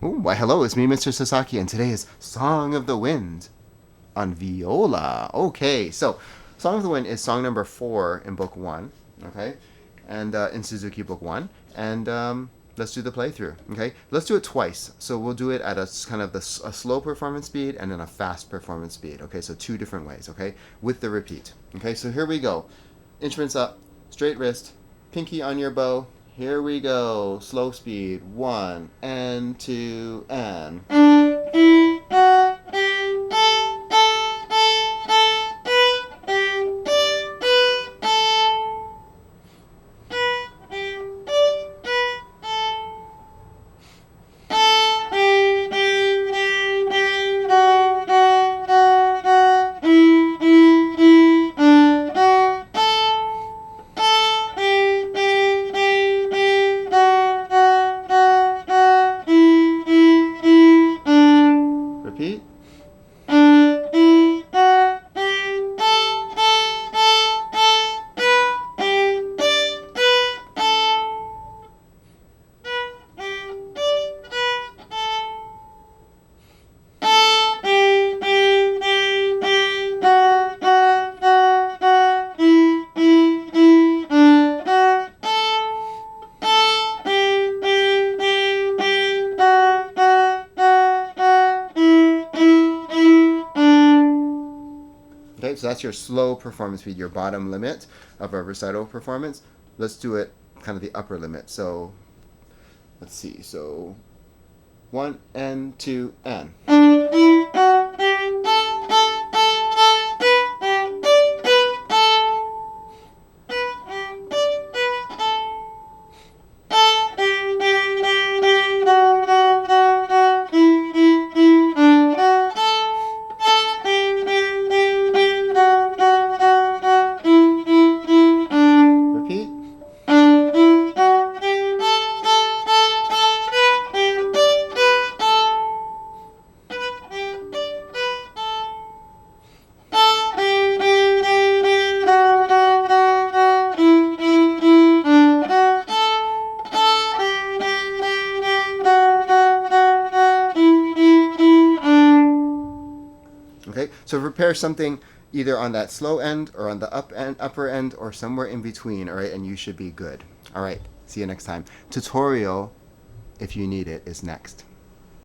Oh, why hello, it's me, Mr. Sasaki, and today is Song of the Wind on viola. Okay, so Song of the Wind is song number 4 in book 1, okay, and in Suzuki book 1, and let's do the playthrough, okay? Let's do it twice, so we'll do it at a kind of a slow performance speed and then a fast performance speed, okay? So 2 different ways, okay, with the repeat, okay? So here we go. Instruments up, straight wrist, pinky on your bow. Here we go. Slow speed. 1 and 2 and. Repeat. Okay, so that's your slow performance speed, your bottom limit of a recital performance. Let's do it kind of the upper limit. So let's see. So 1 and 2 and. Repeat. Okay, so prepare something either on that slow end or on the upper end or somewhere in between, all right, and you should be good. All right, see you next time. Tutorial, if you need it, is next.